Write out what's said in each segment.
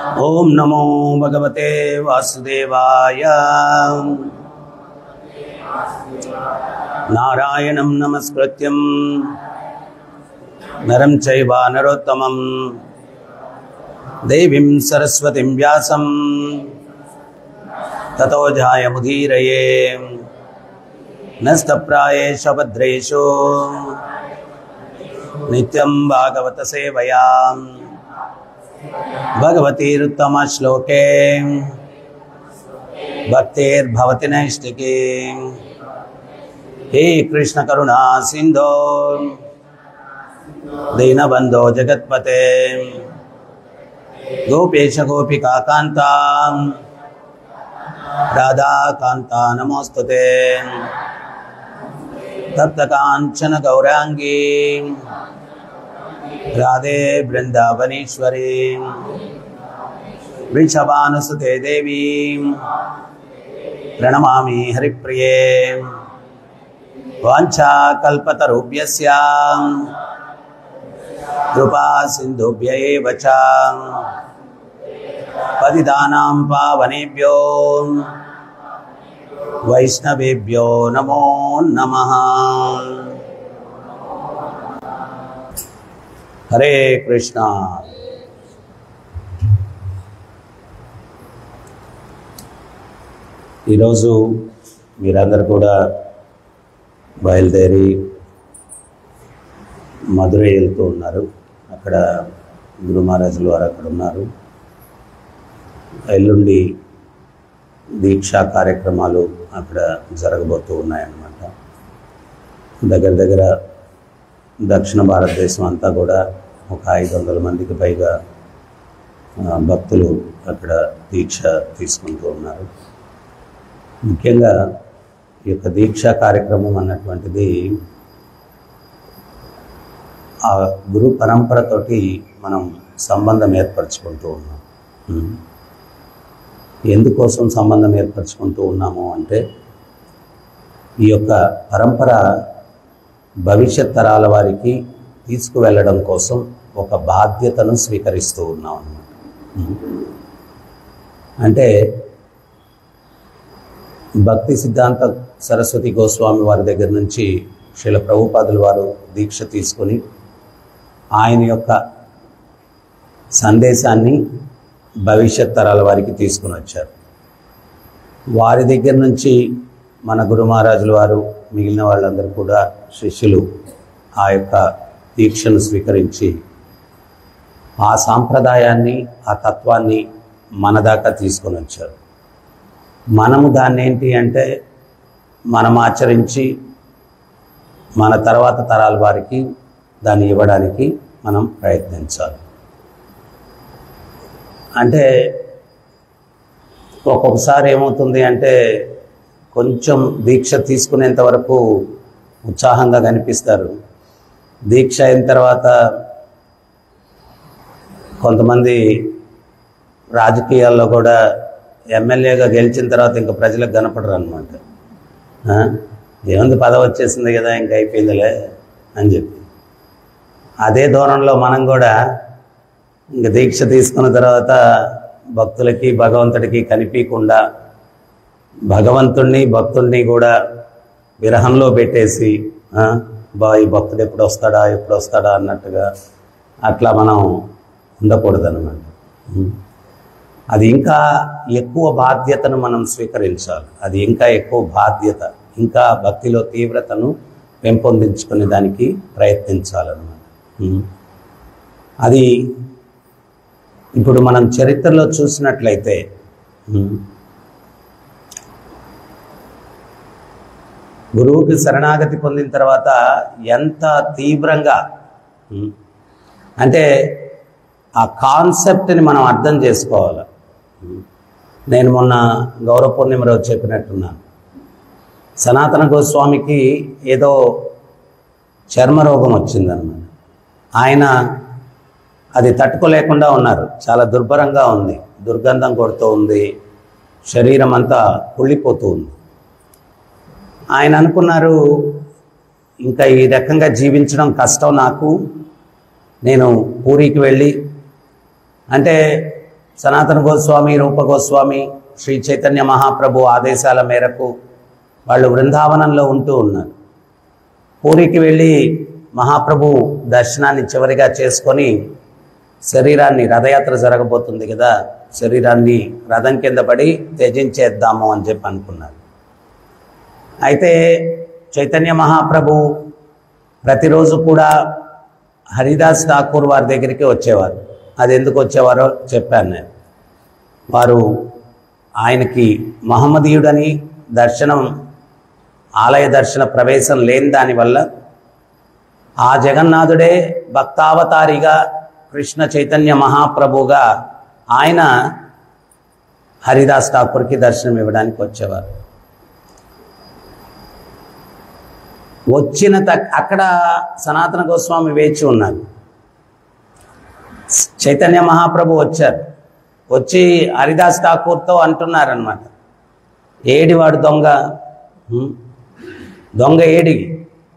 ओम नमो भगवते वासुदेवाय। नारायणं नमस्कृत्यं नरं चैव नरोत्तमं देवीं सरस्वतीं व्यासं ततो जयमुदीरये। नस्तप्रायेषु भद्रेषु नित्यं भागवत सेवया भगवतीरुत्तम श्लोके भक्तिर्भवति नैष्टिकी। हे कृष्ण करुणा सिंधो दीनबंधो जगत्पते गोपेश गोपिका कांता राधा कांता नमोस्तुते। तप्त कांचन गौरांगी राधे वृंदावनेश्वरी वृषभानुसुते देवी प्रणमामि हरिप्रिये। वाञ्छाकल्पतरुभ्यस्य कृपा सिन्धुभ्य एव च पतितानां पावनेभ्यो वैष्णवेभ्यो नमो नमः। हरे कृष्णा। ఈరోజు మీరందరూ కూడా బయలుదేరి మధురై వెళ్తూ ఉన్నారు. అక్కడ గురు మహారాజుల వారు అక్కడ ఉన్నారు. ఎల్లుండి దీక్షా కార్యక్రమాలు అక్కడ జరగబోతూ ఉన్నాయన్నమాట. దగ్గర దగ్గర దక్షిణ భారతదేశం అంతా కూడా ఒక 500 మందికి పైగా భక్తులు అక్కడ దీక్ష తీసుకుంటూ ఉన్నారు. ముఖ్యంగా ఈ యొక్క దీక్షా కార్యక్రమం అన్నటువంటిది ఆ గురు పరంపరతోటి మనం సంబంధం ఏర్పరచుకుంటూ ఉన్నాం. ఎందుకోసం సంబంధం ఏర్పరచుకుంటూ ఉన్నాము అంటే ఈ యొక్క పరంపర భవిష్యత్ తరాల వారికి తీసుకువెళ్ళడం కోసం ఒక బాధ్యతను స్వీకరిస్తూ ఉన్నాం అన్నమాట. అంటే భక్తి సిద్ధాంత సరస్వతి గోస్వామి వారి దగ్గర నుంచి శ్రీల ప్రభుపాదుల వారు దీక్ష తీసుకొని ఆయన యొక్క సందేశాన్ని భవిష్యత్ తరాల వారికి తీసుకుని వచ్చారు. వారి దగ్గర నుంచి మన గురు మహారాజుల వారు మిగిలిన వాళ్ళందరూ కూడా శిష్యులు ఆ యొక్క దీక్షను స్వీకరించి ఆ సాంప్రదాయాన్ని ఆ తత్వాన్ని మన దాకా తీసుకొని వచ్చారు. మనము దాన్ని ఏంటి అంటే మనం ఆచరించి మన తర్వాత తరాల వారికి దాన్ని ఇవ్వడానికి మనం ప్రయత్నించాలి. అంటే ఒక్కొక్కసారి ఏమవుతుంది అంటే కొంచెం దీక్ష తీసుకునేంత వరకు ఉత్సాహంగా కనిపిస్తారు. దీక్ష అయిన తర్వాత కొంతమంది రాజకీయాల్లో కూడా ఎమ్మెల్యేగా గెలిచిన తర్వాత ఇంకా ప్రజలకు కనపడరు అనమాట. ఏముంది పదవి వచ్చేసింది కదా ఇంకా అయిపోయిందిలే అని చెప్పి అదే ధోరణిలో మనం కూడా ఇంకా దీక్ష తీసుకున్న తర్వాత భక్తులకి భగవంతుడికి కనిపించకుండా భగవంతుణ్ణి భక్తుడిని కూడా విరహంలో పెట్టేసి ఈ భక్తుడు ఎప్పుడు వస్తాడా అన్నట్టుగా అట్లా మనం ఉండకూడదన్నమాట. అది ఇంకా ఎక్కువ బాధ్యతను మనం స్వీకరించాలి. అది ఇంకా ఎక్కువ బాధ్యత, ఇంకా భక్తిలో తీవ్రతను పెంపొందించుకునే దానికి ప్రయత్నించాలన్నమాట. అది ఇప్పుడు మనం చరిత్రలో చూసినట్లయితే గురువుకి శరణాగతి పొందిన తర్వాత ఎంత తీవ్రంగా అంటే ఆ కాన్సెప్ట్ని మనం అర్థం చేసుకోవాలి. నేను మొన్న గౌరవ పూర్ణిమ రోజు చెప్పినట్టున్నాను. సనాతన గోస్వామికి ఏదో చర్మరోగం వచ్చిందన్నమాట. ఆయన అది తట్టుకోలేకుండా ఉన్నారు. చాలా దుర్భరంగా ఉంది, దుర్గంధం కొడుతూ ఉంది, శరీరం అంతా కుళ్ళిపోతూ ఉంది. ఆయన అనుకున్నారు ఇంకా ఈ రకంగా జీవించడం కష్టం నాకు, నేను పూరికి వెళ్ళి అంటే సనాతన గోస్వామి, రూప గోస్వామి, శ్రీ చైతన్య మహాప్రభు ఆదేశాల మేరకు వాళ్ళు బృందావనంలో ఉంటూ ఉన్నారు. పూరికి వెళ్ళి మహాప్రభు దర్శనాన్ని చివరిగా చేసుకొని శరీరాన్ని, రథయాత్ర జరగబోతుంది కదా, శరీరాన్ని రథం కింద పడి త్యజించేద్దాము అని చెప్పి అనుకున్నారు. అయితే చైతన్య మహాప్రభు ప్రతిరోజు కూడా హరిదాస్ ఠాకూర్ వారి దగ్గరికి వచ్చేవారు. అది ఎందుకు వచ్చేవారో చెప్పాను నేను. వారు ఆయనకి మహమ్మదీయుడని దర్శనం, ఆలయ దర్శన ప్రవేశం లేని దానివల్ల ఆ జగన్నాథుడే భక్తావతారిగా కృష్ణ చైతన్య మహాప్రభుగా ఆయన హరిదాస్ ఠాకూర్కి దర్శనం ఇవ్వడానికి వచ్చేవారు. అక్కడ సనాతన గోస్వామి వేచి ఉన్నారు. చైతన్య మహాప్రభు వచ్చారు. వచ్చి హరిదాస్ ఠాకూర్తో అంటున్నారనమాట, ఏడివాడు దొంగ, దొంగ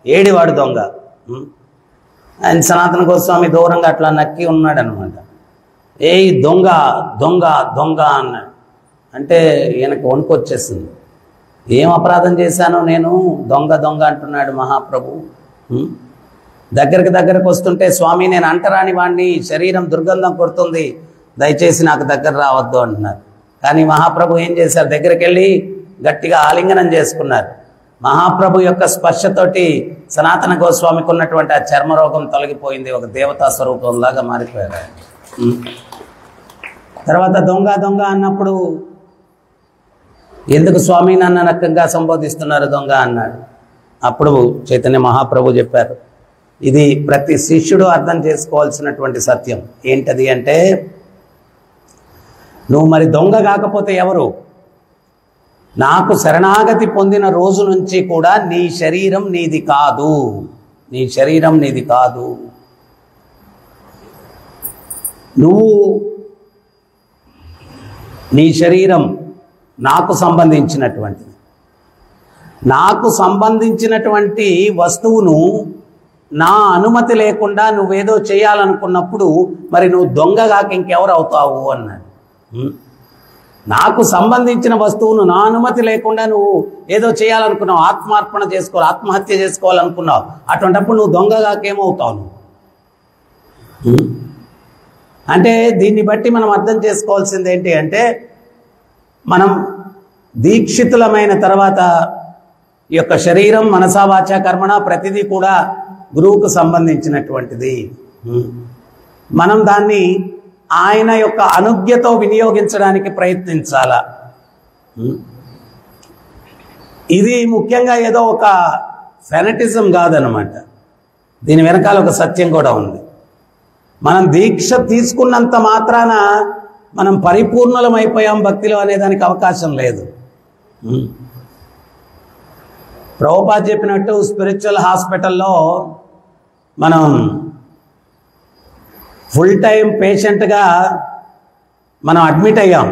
ఏడివాడు దొంగ. ఆయన సనాతన గోస్వామి దూరంగా అట్లా నక్కి ఉన్నాడనమాట. దొంగ దొంగ దొంగ అన్నాడు. అంటే ఈయనకు వణుకొచ్చేసింది. ఏం అపరాధం చేశానో నేను, దొంగ దొంగ అంటున్నాడు మహాప్రభు. దగ్గరకు వస్తుంటే, స్వామి నేను అంటరాని వాడిని, శరీరం దుర్గంధం కొడుతుంది, దయచేసి నాకు దగ్గర రావద్దు అంటున్నారు. కానీ మహాప్రభు ఏం చేశారు, దగ్గరికి వెళ్ళి గట్టిగా ఆలింగనం చేసుకున్నారు. మహాప్రభు యొక్క స్పర్శతోటి సనాతన గోస్వామికి ఉన్నటువంటి ఆ చర్మరోగం తొలగిపోయింది. ఒక దేవతా స్వరూపంలాగా మారిపోయారు. తర్వాత దొంగ దొంగ అన్నప్పుడు, ఎందుకు స్వామి నన్ను నక్కంగా సంబోధిస్తున్నారు దొంగ అన్నాడు. అప్పుడు చైతన్య మహాప్రభు చెప్పారు, ఇది ప్రతి శిష్యుడు అర్థం చేసుకోవాల్సినటువంటి సత్యం. ఏంటది అంటే, నువ్వు మరి దొంగ కాకపోతే ఎవరు? నాకు శరణాగతి పొందిన రోజు నుంచి కూడా నీ శరీరం నీది కాదు, నీ శరీరం నీది కాదు. నువ్వు, నీ శరీరం నాకు సంబంధించినటువంటిది. నాకు సంబంధించినటువంటి వస్తువును నా అనుమతి లేకుండా నువ్వేదో చేయాలనుకున్నప్పుడు మరి నువ్వు దొంగగాక ఇంకెవరు అవుతావు అన్నాడు. నాకు సంబంధించిన వస్తువును నా అనుమతి లేకుండా నువ్వు ఏదో చేయాలనుకున్నావు, ఆత్మార్పణ చేసుకోవాలి, ఆత్మహత్య చేసుకోవాలనుకున్నావు, అటువంటిప్పుడు నువ్వు దొంగగాకేమవుతావు నువ్వు? అంటే దీన్ని బట్టి మనం అర్థం చేసుకోవాల్సింది ఏంటి అంటే, మనం దీక్షితులమైన తర్వాత ఈ యొక్క శరీరం, మనసా వాచా కర్మణ ప్రతిదీ కూడా గురువుకు సంబంధించినటువంటిది. మనం దాన్ని ఆయన యొక్క అనుజ్ఞతో వినియోగించడానికి ప్రయత్నించాలా. ఇది ముఖ్యంగా ఏదో ఒక ఫెనటిజం కాదనమాట. దీని వెనకాల ఒక సత్యం కూడా ఉంది. మనం దీక్ష తీసుకున్నంత మాత్రాన మనం పరిపూర్ణలం అయిపోయాం భక్తిలో అనేదానికి అవకాశం లేదు. ప్రభుపాద చెప్పినట్టు స్పిరిచువల్ హాస్పిటల్లో మనం ఫుల్ టైం పేషెంట్గా మనం అడ్మిట్ అయ్యాం.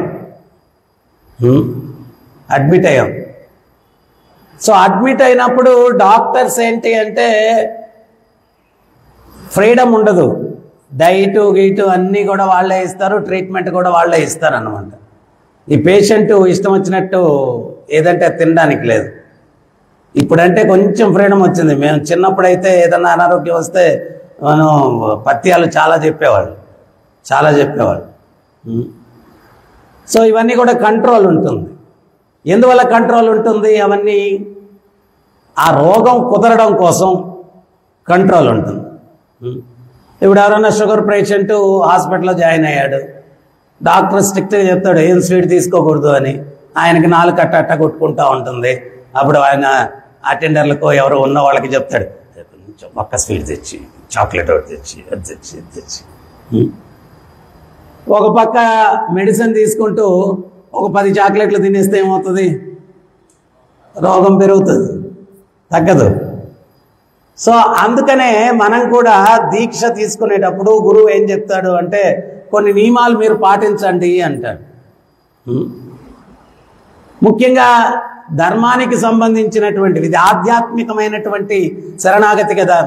సో అడ్మిట్ అయినప్పుడు డాక్టర్స్ ఏంటి అంటే ఫ్రీడమ్ ఉండదు. డైటు గీటు అన్నీ కూడా వాళ్ళే ఇస్తారు, ట్రీట్మెంట్ కూడా వాళ్ళే ఇస్తారు అన్నమాట. ఈ పేషెంట్ ఇష్టం వచ్చినట్టు ఏదంటే తినడానికి లేదు. ఇప్పుడంటే కొంచెం ఫ్రీడమ్ వచ్చింది. మేము చిన్నప్పుడైతే ఏదన్నా అనారోగ్యం వస్తే మనం పత్యాలు చాలా చెప్పేవాళ్ళు. సో ఇవన్నీ కూడా కంట్రోల్ ఉంటుంది. ఎందువల్ల కంట్రోల్ ఉంటుంది? అవన్నీ ఆ రోగం కుదరడం కోసం కంట్రోల్ ఉంటుంది. ఇప్పుడు ఎవరన్నా షుగర్ పేషెంట్ హాస్పిటల్లో జాయిన్ అయ్యాడు, డాక్టర్ స్ట్రిక్ట్గా చెప్తాడు ఏం స్వీట్ తీసుకోకూడదు అని. ఆయనకి 4 కట్ట కొట్టుకుంటూ ఉంటుంది. అప్పుడు ఆయన అటెండర్లకు ఎవరు ఉన్న వాళ్ళకి చెప్తాడు, ఒక్క స్వీట్ తెచ్చి, చాక్లెట్ ఒకటి తెచ్చి, అది తెచ్చి, ఇది తెచ్చి. ఒక పక్క మెడిసిన్ తీసుకుంటూ ఒక 10 చాక్లెట్లు తినేస్తే ఏమవుతుంది? రోగం పెరుగుతుంది, తగ్గదు. సో అందుకనే మనం కూడా దీక్ష తీసుకునేటప్పుడు గురువు ఏం చెప్తాడు అంటే, కొన్ని నియమాలు మీరు పాటించండి అంటాడు. ముఖ్యంగా ధర్మానికి సంబంధించినటువంటివి, ఇది ఆధ్యాత్మికమైనటువంటి శరణాగతి కదా.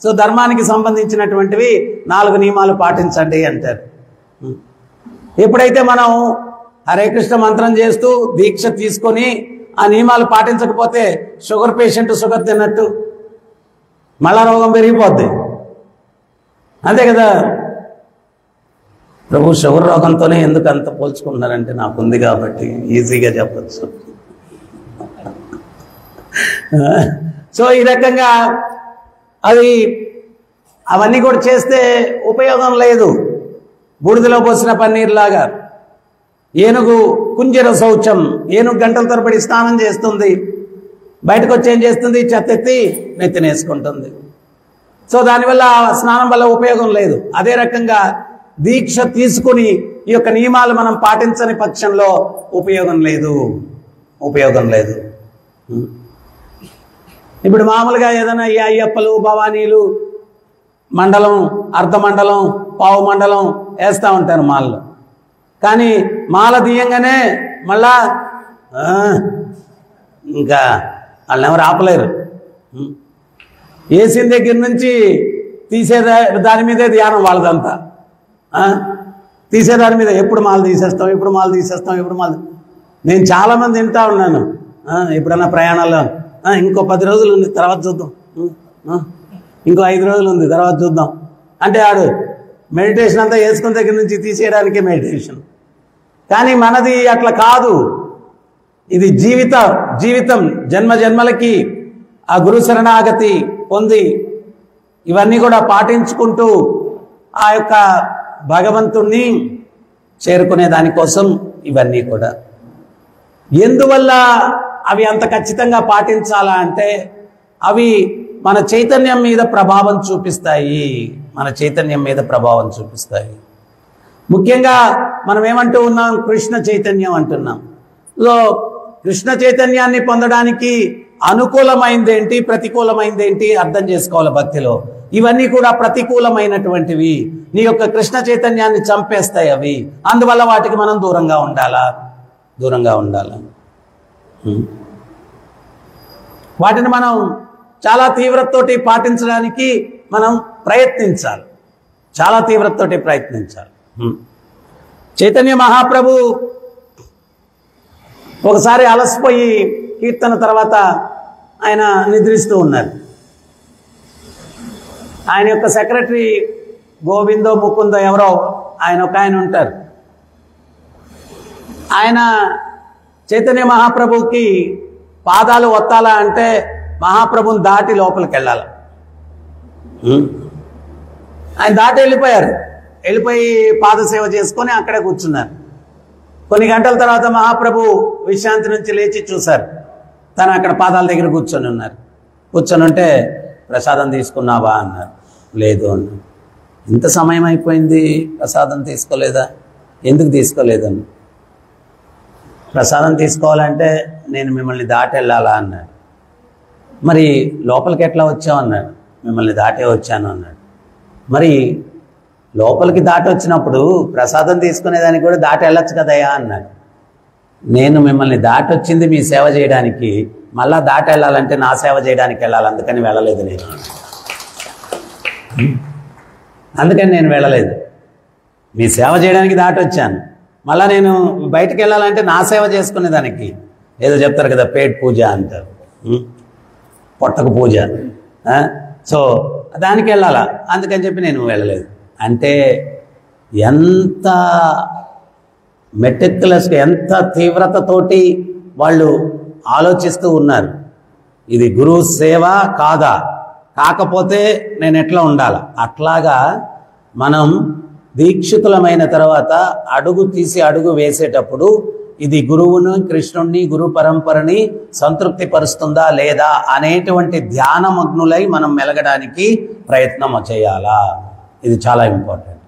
సో ధర్మానికి సంబంధించినటువంటివి 4 నియమాలు పాటించండి అంటారు. ఎప్పుడైతే మనం హరే కృష్ణ మంత్రం చేస్తూ దీక్ష తీసుకొని ఆ నియమాలు పాటించకపోతే షుగర్ పేషెంట్ షుగర్ తిన్నట్టు మళ్ళా రోగం పెరిగిపోద్ది, అంతే కదా. ప్రభు షుగర్ రోగంతోనే ఎందుకు అంత పోల్చుకున్నారంటే నాకుంది కాబట్టి ఈజీగా చెప్పచ్చు. సో ఈ రకంగా అవన్నీ కూడా చేస్తే ఉపయోగం లేదు. బూడిదలో పోసిన పన్నీర్ లాగా ఏనుగు కుంజర శౌచం, ఏనుగు గంటల తరబడి స్నానం చేస్తుంది, బయటకు వచ్చి ఏం చేస్తుంది, చెత్తెత్తి నెత్తినేసుకుంటుంది. సో దానివల్ల స్నానం వల్ల ఉపయోగం లేదు. అదే రకంగా దీక్ష తీసుకుని ఈ యొక్క నియమాలు మనం పాటించని పక్షంలో ఉపయోగం లేదు. ఇప్పుడు మామూలుగా ఏదైనా ఈ అయ్యప్పలు భవానీలు మండలం, అర్ధ మండలం, పావు మండలం వేస్తూ ఉంటారు మాలలో. కానీ మాల తీయంగానే మళ్ళా ఇంకా వాళ్ళని ఎవరు ఆపలేరు. వేసిన దగ్గర నుంచి తీసే దాని మీదే ధ్యానం వాళ్ళదంతా. తీసేదాని మీద ఎప్పుడు మాల తీసేస్తాం. నేను చాలామంది వింటా ఉన్నాను, ఎప్పుడన్నా ప్రయాణాల్లో ఇంకో 10 రోజులు ఉంది తర్వాత చూద్దాం, ఇంకో 5 రోజులు ఉంది తర్వాత చూద్దాం అంటే ఆడు మెడిటేషన్ అంతా వేసుకున్న దగ్గర నుంచి తీసేయడానికే మెడిటేషన్. కానీ మనది అట్లా కాదు. ఇది జీవితం జన్మ జన్మలకి ఆ గురు శరణాగతి పొంది ఇవన్నీ కూడా పాటించుకుంటూ ఆ యొక్క భగవంతుణ్ణి చేరుకునే దానికోసం ఇవన్నీ కూడా. ఎందువల్ల అవి అంత ఖచ్చితంగా పాటించాలా అంటే అవి మన చైతన్యం మీద ప్రభావం చూపిస్తాయి. ముఖ్యంగా మనం ఏమంటూ ఉన్నాం, కృష్ణ చైతన్యం అంటున్నాం. సో కృష్ణ చైతన్యాన్ని పొందడానికి అనుకూలమైందేంటి, ప్రతికూలమైందేంటి అర్థం చేసుకోవాలి భక్తిలో. ఇవన్నీ కూడా ప్రతికూలమైనటువంటివి, నీ యొక్క కృష్ణ చైతన్యాన్ని చంపేస్తాయి అవి. అందువల్ల వాటికి మనం దూరంగా ఉండాలా. వాటిని మనం చాలా తీవ్రతతోటి పాటించడానికి మనం ప్రయత్నించాలి. చైతన్య మహాప్రభు ఒకసారి అలసిపోయి కీర్తన తర్వాత ఆయన నిద్రిస్తూ ఉన్నారు. ఆయన యొక్క సెక్రటరీ గోవిందో ముకుందో ఎవరో ఒక ఆయన ఉంటారు. ఆయన చైతన్య మహాప్రభుకి పాదాలు ఒత్తాలా అంటే మహాప్రభుని దాటి లోపలికి వెళ్ళాలి. ఆయన దాటి వెళ్ళిపోయి పాదసేవ చేసుకొని అక్కడే కూర్చున్నారు. కొన్ని గంటల తర్వాత మహాప్రభు విశ్రాంతి నుంచి లేచి చూశారు, తను అక్కడ పాదాల దగ్గర కూర్చొని ఉంటే ప్రసాదం తీసుకున్నావా అన్నారు. లేదు అన్నారు. ఇంత సమయం అయిపోయింది ప్రసాదం తీసుకోలేదా? ఎందుకు తీసుకోలేదన్న. ప్రసాదం తీసుకోవాలంటే నేను మిమ్మల్ని దాటి వెళ్ళాలా అన్నాడు. మరి లోపలికి ఎట్లా వచ్చావు అన్నాడు. మిమ్మల్ని దాటే వచ్చాను అన్నాడు. మరి లోపలికి దాటి వచ్చినప్పుడు ప్రసాదం తీసుకునేదానికి కూడా దాటి వెళ్ళొచ్చు కదయ్యా అన్నాడు. నేను మిమ్మల్ని దాటి వచ్చింది మీ సేవ చేయడానికి, మళ్ళా దాటి వెళ్ళాలంటే నా సేవ చేయడానికి వెళ్ళాలి, అందుకని వెళ్ళలేదు నేను. మీ సేవ చేయడానికి దాటి వచ్చాను, మళ్ళీ నేను బయటకు వెళ్ళాలంటే నా సేవ చేసుకునేదానికి. ఏదో చెప్తారు కదా, పేట్ పూజ అంటారు, పొట్టకు పూజ. సో దానికి వెళ్ళాలా, అందుకని చెప్పి నేను వెళ్ళలేదు. అంటే ఎంత మెటిక్యులస్గా, ఎంత తీవ్రతతోటి వాళ్ళు ఆలోచిస్తూ ఉన్నారు. ఇది గురువు సేవ కాదా, కాకపోతే నేను ఎట్లా ఉండాలా. అట్లాగా మనం దీక్షితులమైన తర్వాత అడుగు తీసి అడుగు వేసేటప్పుడు ఇది గురువును, కృష్ణుణ్ణి, గురు పరంపరని సంతృప్తి పరుస్తుందా లేదా అనేటువంటి ధ్యానమగ్నులై మనం మెలగడానికి ప్రయత్నం చేయాలా. ఇది చాలా ఇంపార్టెంట్.